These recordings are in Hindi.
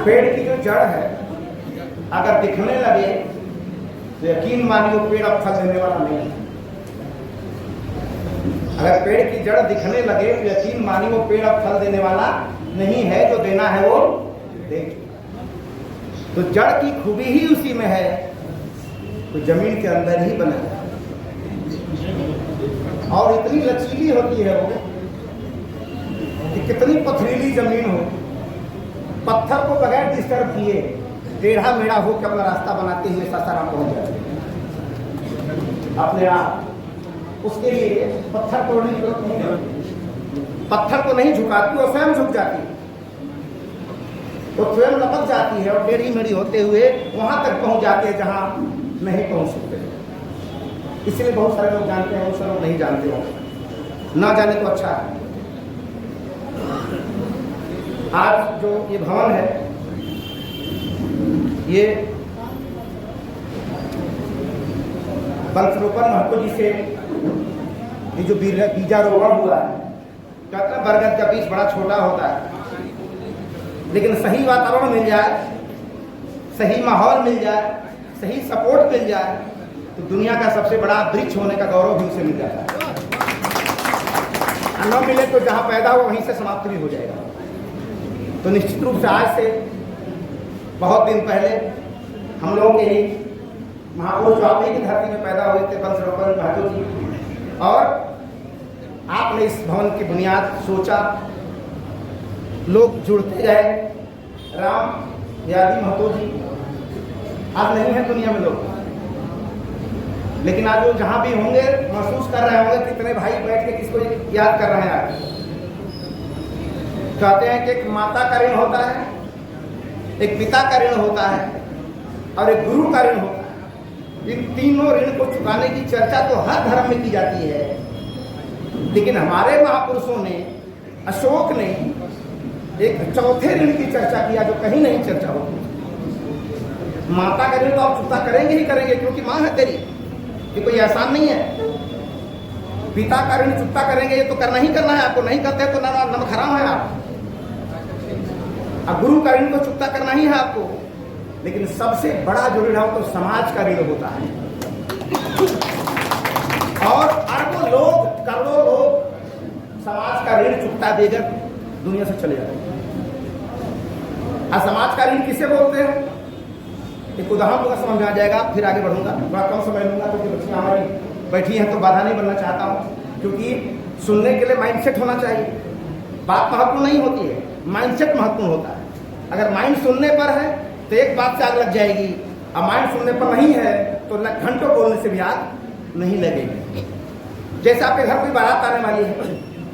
पेड़ की जो जड़ है अगर दिखने लगे तो यकीन मानिए पेड़ अब फल देने वाला नहीं है। अगर पेड़ की जड़ दिखने लगे तो यकीन मानिए वो पेड़ अब फल देने वाला नहीं है, जो देना है वो देगी। तो जड़ की खूबी ही उसी में है, तो जमीन के अंदर ही बना है और इतनी लचीली होती है वो कि कितनी पथरीली जमीन हो, पत्थर को बगैर डिस्टर्ब किए टेढ़ा मेढ़ा हो के अपना रास्ता बनाते हुए सासाराम पहुंच जाते अपने आप। उसके लिए पत्थर तोड़ने की जरूरत नहीं है, पत्थर को नहीं झुकाती, वो स्वयं झुक जाती है, वो स्वयं लपक जाती है और टेढ़ी मेढ़ी होते हुए वहां तक पहुंच जाती है जहां नहीं पहुंच सकते। इसलिए बहुत सारे लोग जानते हैं, बहुत सारे लोग नहीं जानते हो, ना जाने तो अच्छा है। आज जो ये भवन है ये बंसरोपण महतो जी से ये जो बीजारोपण हुआ है, कहते हैं बरगद का बीज बड़ा छोटा होता है, लेकिन सही वातावरण मिल जाए, सही माहौल मिल जाए, सही सपोर्ट मिल जाए तो दुनिया का सबसे बड़ा वृक्ष होने का गौरव भी उसे मिल जाता है। न मिले तो जहां पैदा हो वहीं से समाप्त भी हो जाएगा। तो निश्चित रूप से आज से बहुत दिन पहले हम लोगों के ही महापुरुष वाल्मीकि की धरती में पैदा हुए थे बंसरोपण महतो जी, और आपने इस भवन की बुनियाद सोचा, लोग जुड़ते गए। राम यादी महतो जी आज नहीं है दुनिया में लोग, लेकिन आज वो जहां भी होंगे महसूस कर रहे होंगे कितने भाई बैठ के किसको याद कर रहे हैं। आज कहते हैं कि एक माता का ऋण होता है, एक पिता का ऋण होता है और एक गुरु का ऋण होता है। इन तीनों ऋण को चुकाने की चर्चा तो हर धर्म में की जाती है, लेकिन हमारे महापुरुषों ने, अशोक ने एक चौथे ऋण की चर्चा किया जो कहीं नहीं चर्चा होती। माता का ऋण तो आप चुकता करेंगे ही करेंगे क्योंकि मां है तेरी, ये कोई आसान नहीं है। पिता का ऋण चुकता करेंगे, ये तो करना ही करना है आपको, नहीं करते तो नमक हराम है आप। अब गुरु का ऋण को चुकता करना ही है आपको, लेकिन सबसे बड़ा जो ऋण है तो समाज का ऋण होता है। और अरबों लोग, करोड़ों लोग समाज का ऋण चुकता देकर दुनिया से चले जाते हैं। समाज का ऋण किसे बोलते हैं? एक उदाहरण दूंगा, समझ में आ जाएगा, फिर आगे बढ़ूंगा। थोड़ा कम समय लूंगा क्योंकि बच्चियां हमारी बैठी हैं तो बाधा नहीं बनना चाहता हूं, क्योंकि सुनने के लिए माइंडसेट होना चाहिए। बात महत्वपूर्ण नहीं होती है, माइंडसेट महत्वपूर्ण होता है। अगर माइंड सुनने पर है तो एक बात से आग लग जाएगी, और माइंड सुनने पर नहीं है तो घंटों बोलने से भी आग नहीं लगेगी। जैसे आपके घर कोई बारात आने वाली है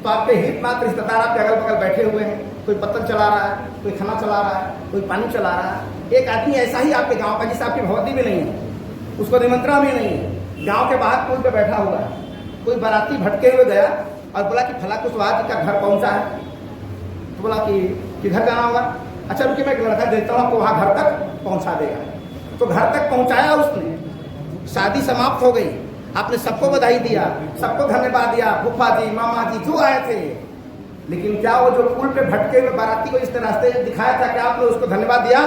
तो आपके हित मात्र रिश्तेदार आपके अगल बगल बैठे हुए हैं, कोई पत्तल चला रहा है, कोई खाना चला रहा है, कोई पानी चला रहा है। एक आदमी ऐसा ही आपके गांव का, जिसे आपकी भगवती भी नहीं है, उसको निमंत्रण भी नहीं है, गांव के बाहर पुल पे बैठा हुआ है, कोई बाराती भटके हुए गया और बोला कि फला कुशवाहा जी का घर पहुंचा है, तो बोला कि घर जाना होगा, अच्छा रुकिए मैं एक लड़का देता हूँ आपको, वहां घर तक पहुंचा देगा। तो घर तक पहुंचाया उसने, शादी समाप्त हो गई, आपने सबको बधाई दिया, सबको धन्यवाद दिया, फूफा जी, मामा जी जो आए थे, लेकिन क्या वो जो पुल पे भटके हुए बाराती को इस रास्ते दिखाया था, क्या आपने उसको धन्यवाद दिया?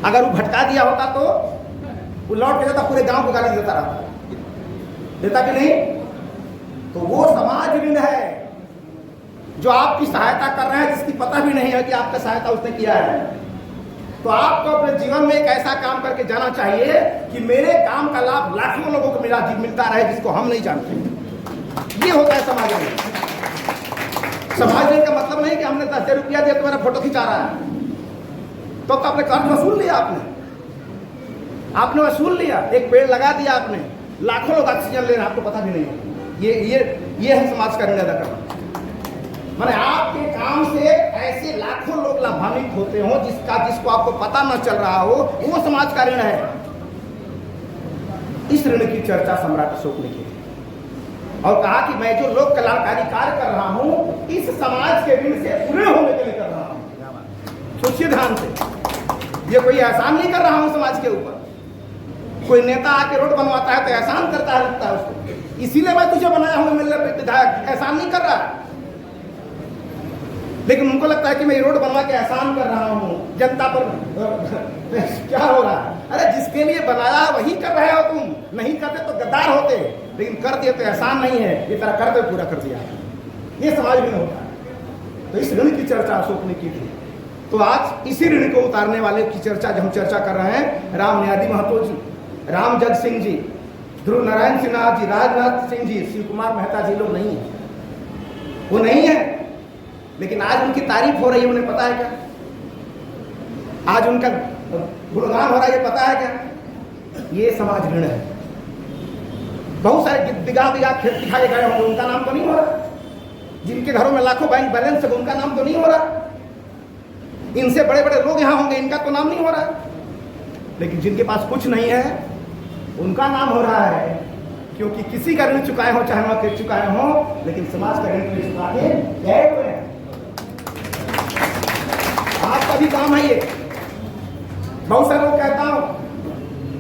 अगर वो भटका दिया होता तो वो लौट के जाता, पूरे गांव को गाली देता रहता, देता कि नहीं? तो वो समाज ऋण है जो आपकी सहायता कर रहा है, जिसकी पता भी नहीं है कि आपका सहायता उसने किया है। तो आपको अपने जीवन में एक ऐसा काम करके जाना चाहिए कि मेरे काम का लाभ लाखों लोगों को मिलता रहे, जिसको हम नहीं जानते। ये होता है समाज ऋण। समाज ऋण का मतलब नहीं कि हमने 10,000 रुपया दिया तो मेरा फोटो खिंचा रहा है, तो आपने कर्ज वसूल लिया, आपने वसूल लिया, एक पेड़ लगा दिया आपने, लाखों लोग ऑक्सीजन ले रहे हैं, आपको पता भी नहीं है। ये है समाज का ऋण अदा करना। माने आपके काम से ऐसे लाखों लोग लाभान्वित होते हो जिसको आपको पता न चल रहा हो, वो समाज का ऋण है। इस ऋण की चर्चा सम्राट अशोक ने की और कहा कि मैं जो लोक कल्याणकारी कार्य कर रहा हूं, इस समाज के ऋण से पूरे होने के लिए कर रहा हूं। सोचिए ध्यान से, ये कोई एहसान नहीं कर रहा हूं समाज के ऊपर। कोई नेता आके रोड बनवाता है तो एहसान करता है, लगता है उसको, इसीलिए मैं तुझे बनाया हूं, मेरे विधायक, एहसान नहीं कर रहा है। लेकिन उनको लगता है कि मैं रोड बनवा के एहसान कर रहा हूँ जनता पर। क्या हो रहा है? अरे जिसके लिए बनाया वही कर रहे हो तुम, नहीं करते तो गद्दार होते, लेकिन कर दिए तो एहसान नहीं है, ये तेरा कर्तव्य पूरा कर दिया। ये समाज में होता है। तो इस ऋण की चर्चा अशोक ने की थी। तो आज इसी ऋण को उतारने वाले की चर्चा जो हम चर्चा कर रहे हैं, राम न्यादी महतो जी, राम जग सिंह जी, ध्रुव नारायण सिन्हा जी, राजनाथ सिंह जी, शिव कुमार मेहता जी लोग नहीं है, वो नहीं है, लेकिन आज उनकी तारीफ हो रही है। उन्हें पता है क्या? आज उनका गुणगान हो रहा है, ये पता है क्या? ये समाज ऋण है। बहुत सारे बिगा खेत दिखाए गए होंगे, उनका नाम तो नहीं हो रहा। जिनके घरों में लाखों बैंक बैलेंस है, उनका नाम तो नहीं हो रहा। इनसे बड़े बड़े लोग यहां होंगे, इनका तो नाम नहीं हो रहा। लेकिन जिनके पास कुछ नहीं है, उनका नाम हो रहा है, क्योंकि किसी का ऋण चुकाए हो चाहे वह चुकाए हो, लेकिन समाज का ऋण तो चुका के गए हुए हैं। आपका भी काम है ये। बहुत सारे लोग कहता हूं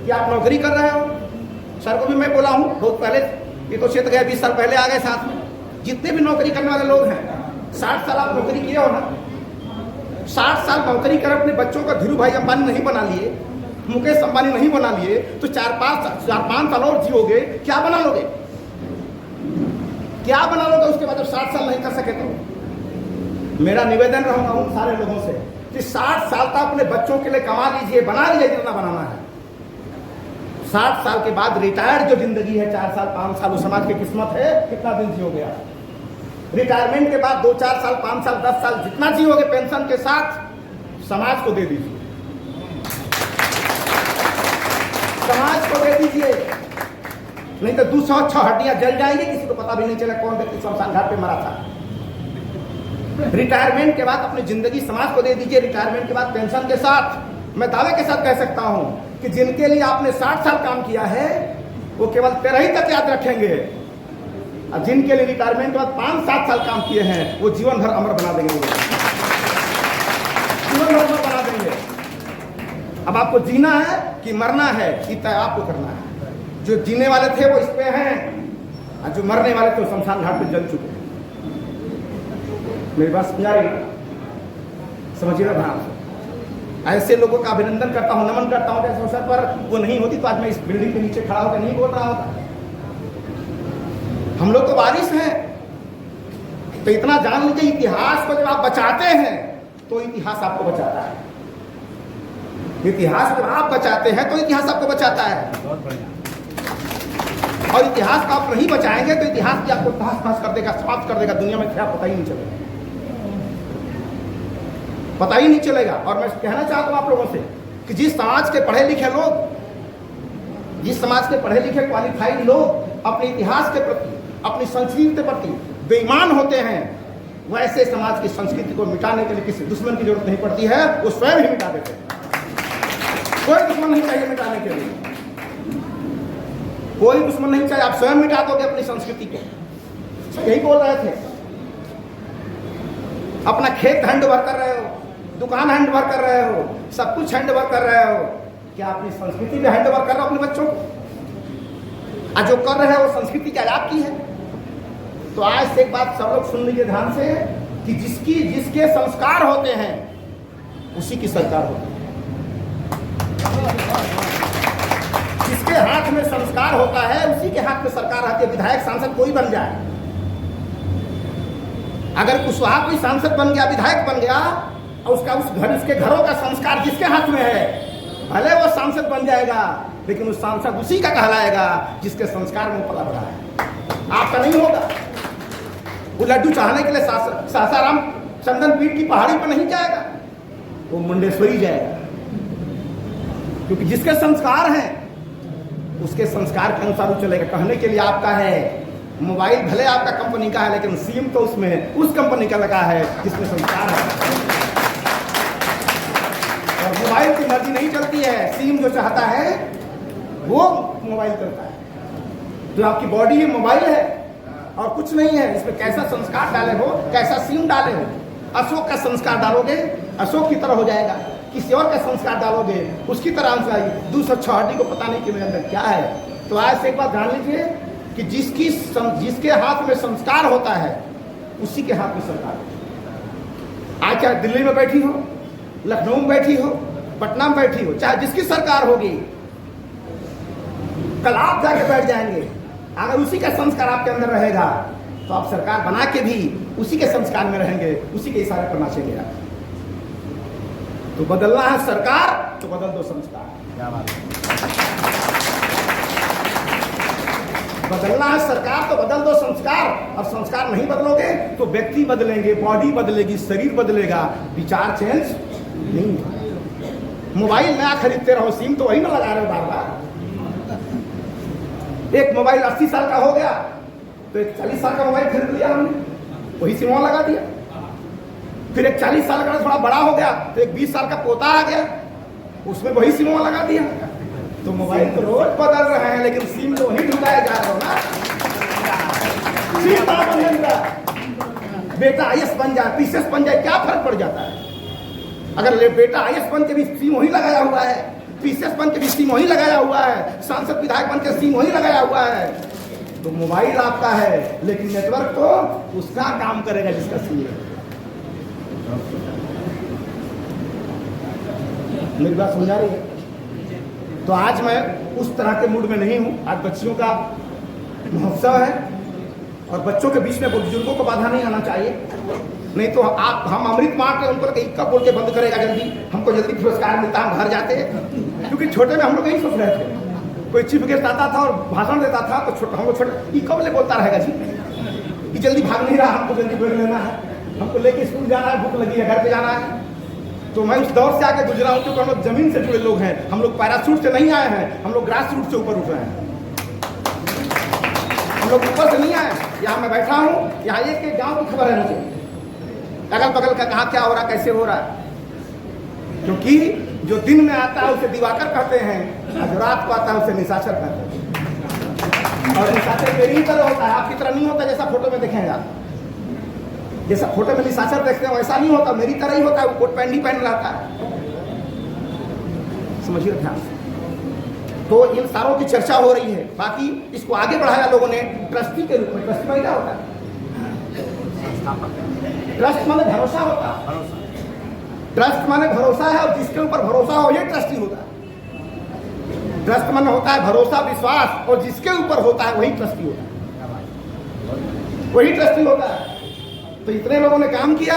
कि आप नौकरी कर रहे हो, सर को भी मैं बोला हूं बहुत पहले, ये तो क्षेत्र गए 20 साल पहले आ गए साथ में। जितने भी नौकरी करने वाले लोग हैं, 60 साल आप नौकरी किए हो ना, 60 साल नौकरी कर अपने बच्चों का धीरू भाई अंबानी नहीं बना लिए, मुकेश अंबानी नहीं बना लिए, तो 4-5 साल और जियोगे, क्या बना लोगे? क्या बना लोगे उसके बाद जब 60 साल नहीं कर सके तो? मेरा निवेदन रहूंगा उन सारे लोगों से कि 60 साल तक अपने बच्चों के लिए कमा लीजिए, बना लीजिए जितना बनाना है। 60 साल के बाद रिटायर्ड जो जिंदगी है, 4 साल 5 साल, वो समाज की किस्मत है, कितना दिन जियोगे आप? रिटायरमेंट के बाद 2-4 साल 5 साल 10 साल जितना जियोगे पेंशन के साथ, समाज को दे दीजिए, समाज को दे दीजिए। नहीं तो 206 हड्डियां जल जाएंगी, किसी को पता भी नहीं चला कौन व्यक्ति शमशान घाट पे मरा था। रिटायरमेंट के बाद अपनी जिंदगी समाज को दे दीजिए, रिटायरमेंट के बाद पेंशन के साथ। मैं दावे के साथ कह सकता हूं कि जिनके लिए आपने 60 साल काम किया है, वो केवल 13 ही तक याद रखेंगे, और जिनके लिए रिटायरमेंट के बाद 5-7 साल काम किए हैं, वो जीवन भर अमर बना देंगे, जीवन भर अमर बना देंगे। अब आपको जीना है कि मरना है, ये तय आपको करना है। जो जीने वाले थे वो इस पे हैं, और जो मरने वाले थे वो शमशान घाट पे जल चुके हैं। मेरी बात समझ आ रही है? समझिएगा ध्यान से। ऐसे लोगों का अभिनंदन करता हूं, नमन करता हूं। इस अवसर पर वो नहीं होती तो आज मैं इस बिल्डिंग के नीचे खड़ा होकर नहीं बोल रहा होता। हम लोग तो वारिस हैं, तो इतना जान लीजिए, इतिहास को जब आप बचाते हैं तो इतिहास आपको बचाता है। इतिहास जब आप बचाते हैं तो इतिहास आपको बचाता है। और इतिहास को आप नहीं बचाएंगे तो इतिहास भी आपको तहस-नहस कर देगा, समाप्त कर देगा। दुनिया में क्या पता ही नहीं चलेगा, पता ही नहीं चलेगा। और मैं कहना चाहता हूं आप लोगों से कि जिस समाज के पढ़े लिखे लोग, जिस समाज के पढ़े लिखे क्वालिफाइड लोग अपने इतिहास के प्रति, अपनी संस्कृति के प्रति बेईमान होते हैं, वैसे समाज की संस्कृति को मिटाने के लिए किसी दुश्मन की जरूरत नहीं पड़ती है, वो स्वयं ही मिटा देते हैं। कोई दुश्मन नहीं चाहिए मिटाने के लिए, कोई दुश्मन नहीं चाहिए। आप स्वयं मिटा दोगे अपनी संस्कृति को। यही बोल रहे थे। अपना खेत हैंड ओवर कर रहे हो, दुकान हैंड ओवर कर रहे हो, सब कुछ हैंड ओवर कर रहे हो, क्या अपनी संस्कृति भी हैंड ओवर कर रहे हो अपने बच्चों को? आज जो कर रहे हो वो संस्कृति क्या आपकी है? तो आज से एक बात सब लोग सुन लीजिए ध्यान से कि जिसके संस्कार होते हैं उसी की सरकार होती है। जिसके हाथ में संस्कार होता है उसी के हाथ में सरकार आती है। विधायक सांसद कोई बन जाए, अगर कुशवाहा कोई सांसद बन गया, विधायक बन गया, और उसके घरों का संस्कार जिसके हाथ में है, भले वो सांसद बन जाएगा, लेकिन उस सांसद उसी का कहलाएगा जिसके संस्कार में पला बढ़ा है। आपका नहीं होगा। वो लड्डू चाहने के लिए सासाराम चंदन पीठ की पहाड़ी पर नहीं जाएगा, वो मुंडेश्वरी जाएगा, क्योंकि जिसके संस्कार हैं उसके संस्कार के अनुसार वो चलेगा। कहने के लिए आपका है मोबाइल, भले आपका कंपनी का है, लेकिन सिम तो उसमें उस कंपनी का लगा है जिसमें संस्कार है। और मोबाइल की मर्जी नहीं चलती है, सिम जो चाहता है वो मोबाइल चलता है। जो आपकी बॉडी है मोबाइल है और कुछ नहीं है। इसमें कैसा संस्कार डाले हो, कैसा सिम डाले हो। अशोक का संस्कार डालोगे अशोक की तरह हो जाएगा, किसी और का संस्कार डालोगे उसकी तरह आंसर आएगी। 206 हड्डी को पता नहीं कि मेरे अंदर क्या है। तो आज से एक बात जान लीजिए कि जिसके हाथ में संस्कार होता है उसी के हाथ में सरकार होती है। आज चाहे दिल्ली में बैठी हो, लखनऊ में बैठी हो, पटना में बैठी हो, चाहे जिसकी सरकार होगी, कल आप जाके बैठ जाएंगे, अगर उसी का संस्कार आपके अंदर रहेगा तो आप सरकार बना के भी उसी के संस्कार में रहेंगे, उसी के इशारे पर नाचेंगे आप। तो बदलना है सरकार तो बदल दो संस्कार। क्या बात है। बदलना है सरकार तो बदल दो संस्कार। और संस्कार नहीं बदलोगे तो व्यक्ति बदलेंगे, बॉडी बदलेगी, शरीर बदलेगा, विचार चेंज नहीं। मोबाइल नया खरीदते रहो, सिम तो वही ना लगा रहे हो बार बार। एक मोबाइल 80 साल का हो गया तो एक 40 साल का मोबाइल खरीद लिया हमने, वही सिम लगा दिया। फिर एक 40 साल का थोड़ा बड़ा हो गया तो एक 20 साल का पोता आ गया, उसमें वही सिम लगा दिया। तो मोबाइल तो रोज बदल रहे हैं लेकिन सिम तो वही ढूंढाया जा रहा हो ना। सिम बड़ा बन जाएगा, बेटा आईएएस बन जाए, पीसीएस बन जाए, क्या फर्क पड़ जाता है? अगर बेटा आईएएस बन के भी सिम वही लगाया हुआ है, पीसीएस बन के भी सिम वही लगाया हुआ है, सांसद विधायक बन के सिम वही लगाया हुआ है, तो मोबाइल आपका है लेकिन नेटवर्क तो उसका काम करेगा जिसका सिम है। मेरी बात समझा रही है? तो आज मैं उस तरह के मूड में नहीं हूं। आज बच्चियों का महोत्सव है और बच्चों के बीच में बुजुर्गों को बाधा नहीं आना चाहिए, नहीं तो आप हम अमृत मार कर उनको कब बोल के बंद करेगा जल्दी, हमको जल्दी पुरस्कार मिलता, हम घर जाते। क्योंकि छोटे में हम लोग यही सोच रहे थे, कोई चीफ गेस्ट आता था और भाषण देता था तो हम लोग छोटे कब ले बोलता रहेगा जी कि जल्दी भाग नहीं रहा, हमको जल्दी ब्रेक लेना है, हमको लेके स्कूल जाना है, भूख लगी है, घर पे जाना है। तो मैं उस दौर से आके गुजरा हूँ क्योंकि हम लोग जमीन से जुड़े लोग हैं, हम लोग पैराशूट से नहीं आए हैं, हम लोग ग्रास रूट से ऊपर उठ रहे हैं, हम लोग ऊपर से नहीं आए। यहाँ मैं बैठा हूँ, यहाँ एक गांव की खबर है मुझे, अगल बगल का कहाँ क्या हो रहा, कैसे हो रहा है। क्योंकि जो दिन में आता है उसे दिवाकर कहते हैं और जो रात को आता है उसे निशाचर कहते हैं। और निशाचर मेरी तरह होता है, आपकी तरह नहीं होता जैसा फोटो में देखेंगे। जैसा फोटो में निशाचर देखते हैं वैसा नहीं होता, मेरी तरह ही होता है, वो कोट पैंट ही पहन रहता है। समझिए ध्यान से। तो इन सारों की चर्चा हो रही है। बाकी इसको आगे बढ़ाया लोगों ने ट्रस्टी के रूप में। ट्रस्टी में क्या होता है? ट्रस्ट माने भरोसा होता है, ट्रस्ट माने भरोसा है और जिसके ऊपर भरोसा हो ये ट्रस्टी होता है। ट्रस्ट माने होता है भरोसा, विश्वास, और जिसके ऊपर होता है वही ट्रस्टी होता है, वही ट्रस्टी होता है। तो इतने लोगों ने काम किया,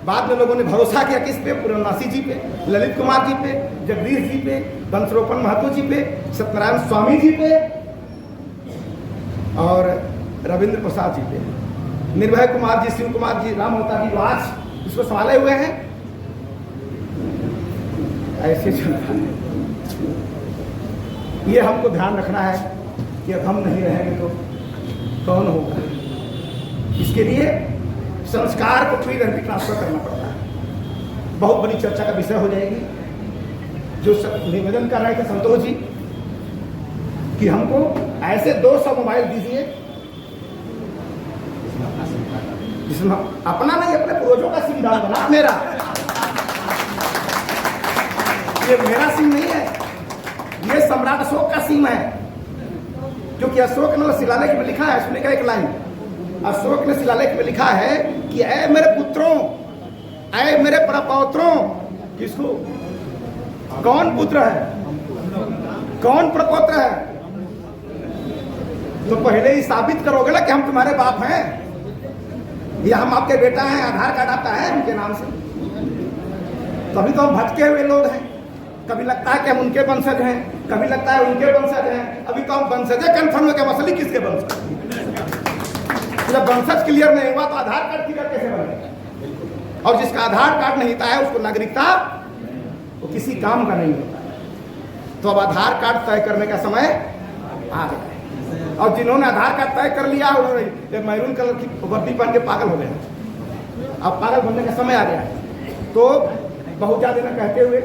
बाद में लोगों ने भरोसा किया किस पे? पूर्णमासी जी पे, ललित कुमार जी पे, जगदीश जी पे, बंसरोपन महतो जी पे, सत्यनारायण स्वामी जी पे और रविंद्र प्रसाद जी पे, निर्भय कुमार जी, शिव कुमार जी, राम होता जी आज इसको संभाले हुए हैं। ऐसे चलता है। ये हमको ध्यान रखना है कि अब हम नहीं रहेंगे तो कौन होगा। इसके लिए संस्कार को फ्री रहकर ट्रांसफर करना पड़ता है। बहुत बड़ी चर्चा का विषय हो जाएगी। जो निवेदन कर रहे थे संतोष जी कि हमको ऐसे 200 मोबाइल दीजिए जिसमें अपना नहीं अपने पूर्वजों का सिम डाल बना। मेरा ये मेरा सिम नहीं है, ये सम्राट अशोक का सिम है। क्योंकि अशोक ने शिलालेख में लिखा है, सुनिएगा एक लाइन, अशोक ने शिलालेख में लिखा है कि ऐ मेरे पुत्रों, ऐ मेरे प्रपौत्रों, किसको? कौन पुत्र है, कौन प्रपौत्र है? तो पहले ही साबित करोगे ना कि हम तुम्हारे बाप हैं, या हम आपके बेटा हैं, आधार कार्ड आपका है उनके नाम से। तभी तो हम भटके हुए लोग हैं। कभी लगता है कि हम उनके वंशज हैं, कभी लगता है उनके वंशज हैं। अभी तो हम वंशज कंफर्म हो गया, मसली किसके वंशज? जब वंशज क्लियर नहीं हुआ तो आधार कार्ड क्लियर कैसे बनेगा? और जिसका आधार कार्ड नहीं था है उसको नागरिकता वो किसी काम का नहीं होता है। तो अब आधार कार्ड तय करने का समय आ गया है। और जिन्होंने आधार कार्ड तय कर लिया उन्होंने मैरून कलर की वर्दी पहन के पागल हो गए। अब पागल बनने का समय आ गया है। तो बहुत ज्यादा न कहते हुए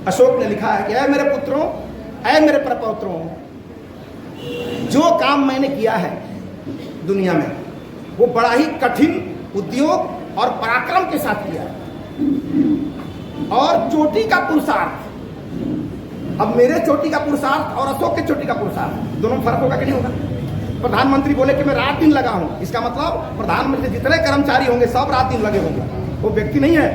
अशोक ने लिखा है कि ऐ मेरे पुत्रों, ऐ मेरे प्रपौत्रों, जो काम मैंने किया है दुनिया में वो बड़ा ही कठिन उद्योग और पराक्रम के साथ किया है और चोटी का पुरुषार्थ। अब मेरे चोटी का पुरुषार्थ और अशोक के चोटी का पुरुषार्थ दोनों में फर्क होगा कि नहीं होगा? प्रधानमंत्री बोले कि मैं रात दिन लगा हूं, इसका मतलब प्रधानमंत्री जितने कर्मचारी होंगे सब रात दिन लगे होंगे। वो व्यक्ति नहीं है,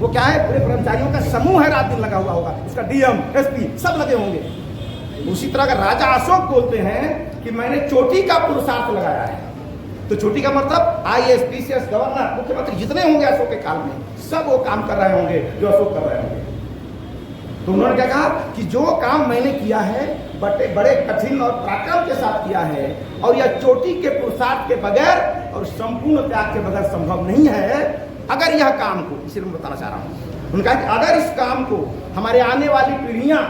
वो क्या है, पूरे कर्मचारियों का समूह है, रात दिन लगा हुआ होगा, उसका डीएम एसपी सब लगे होंगे। उसी तरह अगर राजा अशोक बोलते हैं कि मैंने चोटी का पुरुषार्थ लगाया है, तो चोटी का मतलब आईएएस पीसीएस गवर्नर मुख्यमंत्री जितने होंगे अशोक के काल में सब वो काम कर रहे होंगे जो अशोक कर रहे होंगे। तो उन्होंने क्या कहा कि जो काम मैंने किया है बड़े कठिन और पराक्रम के साथ किया है, और यह चोटी के पुरुषार्थ के बगैर और संपूर्ण त्याग के बगैर संभव नहीं है। अगर यह काम को, इसीलिए मैं बताना चाह रहा हूं, उनका कि अगर इस काम को हमारे आने वाली पीढ़ियां,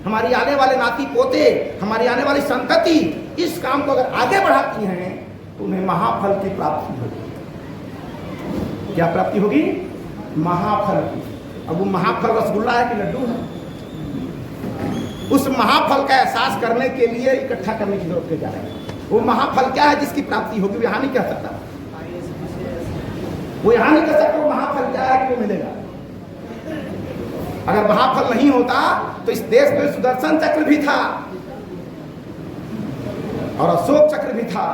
हमारी आने वाले नाती पोते, हमारी आने वाली संतति इस काम को अगर आगे बढ़ाती हैं तो उन्हें महाफल की प्राप्ति होगी। क्या प्राप्ति होगी? महाफल की। अब वो महाफल रसगुल्ला है कि लड्डू है? उस महाफल का एहसास करने के लिए इकट्ठा करने की जरूरत जा रही है। वो महाफल क्या है जिसकी प्राप्ति होगी? वो यहां नहीं कह सकता, वो यहां नहीं कह सकता वो महाफल क्या है कि वो मिलेगा। अगर महाफल नहीं होता तो इस देश में सुदर्शन चक्र भी था और अशोक चक्र भी था,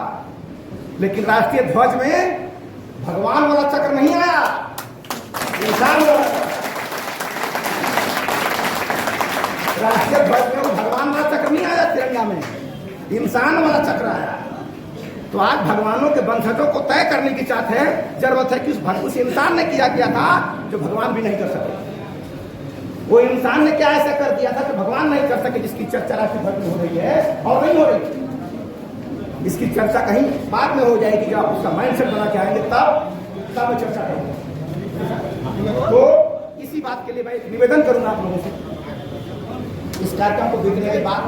लेकिन राष्ट्रीय ध्वज में भगवान वाला चक्र नहीं आया, इंसान वाला। राष्ट्रीय ध्वज में वो भगवान वाला चक्र नहीं आया, तिरंगा में इंसान वाला चक्र आया। तो आज भगवानों के वंशजों को तय करने की चाहते हैं, जरूरत है कि उस इंसान ने किया था जो भगवान भी नहीं कर सके। वो इंसान ने क्या ऐसा कर दिया था कि भगवान नहीं कर सके, जिसकी चर्चा राष्ट्रीय ध्वज में हो रही है और नहीं हो रही। इसकी चर्चा कहीं बाद में हो जाएगी, जब आप उसका माइंडसेट बना के आएंगे तब चर्चा करेंगे। तो इसी बात के लिए मैं एक निवेदन करूंगा आप लोगों से, इस कार्यक्रम को देखने के बाद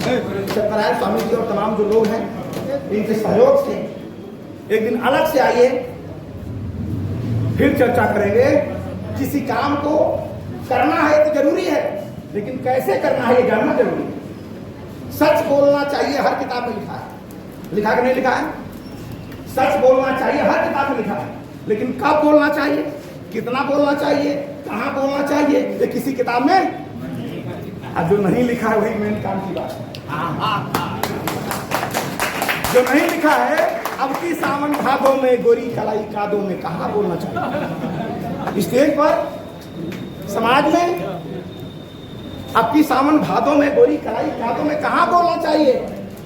सत्यनारायण स्वामी जी और तमाम जो लोग हैं इनके सहयोग से एक दिन अलग से आइए, फिर चर्चा करेंगे। किसी काम को करना है तो जरूरी है, लेकिन कैसे करना है ये जानना जरूरी है। सच बोलना चाहिए, हर किताब में लिखा है, लिखा कि नहीं लिखा है? सच बोलना चाहिए, हर किताब में लिखा है, लेकिन कब बोलना चाहिए, कितना बोलना चाहिए, कहां बोलना चाहिए, ये किसी किताब में अब जो नहीं लिखा है वही मेन काम की बात है। जो नहीं लिखा है, अब की सावन भादों में गोरी कलाई कादों में कहां बोलना चाहिए, स्टेज पर, समाज में। अब की सावन भादों में गोरी कलाई कादों में कहां बोलना चाहिए।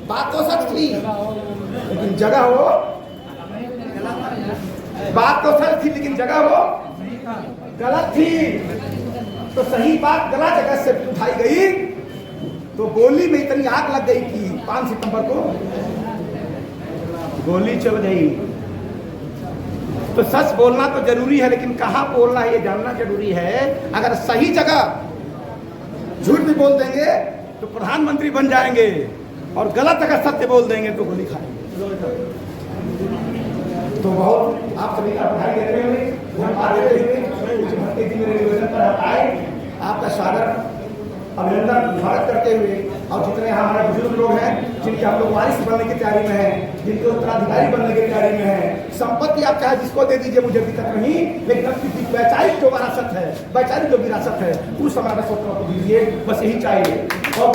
बात तो सच थी, लेकिन जगह हो, बात तो सच थी लेकिन जगह हो गलत थी। तो सही बात गलत जगह से उठाई गई तो गोली में इतनी आग लग गई कि 5 सितंबर को गोली चल गई। तो सच बोलना तो जरूरी है, लेकिन कहां बोलना है ये जानना जरूरी है। अगर सही जगह झूठ भी बोल देंगे तो प्रधानमंत्री बन जाएंगे, और गलत अगर सत्य बोल देंगे तो गोली खाएंगे। तो बहुत आप सभी का बधाई देते हुए, धन्यवाद देते हुए भक्ति जी मेरे निवेदन पर आए, आपका स्वागत अभिनंदन स्वागत करते हुए, और जितने यहाँ हमारे बुजुर्ग लोग हैं जिनके हम लोग वारिस बनने की तैयारी में हैं, जिनके उत्तराधिकारी बनने की तैयारी में हैं, संपत्ति आप चाहे जिसको दे दीजिए, मुझे दिक्कत नहीं, लेकिन आपकी वैचारिक जो विरासत है, वैचारिक जो विरासत है उस हमारा स्वतंत्र को दीजिए, बस यही चाहिए। और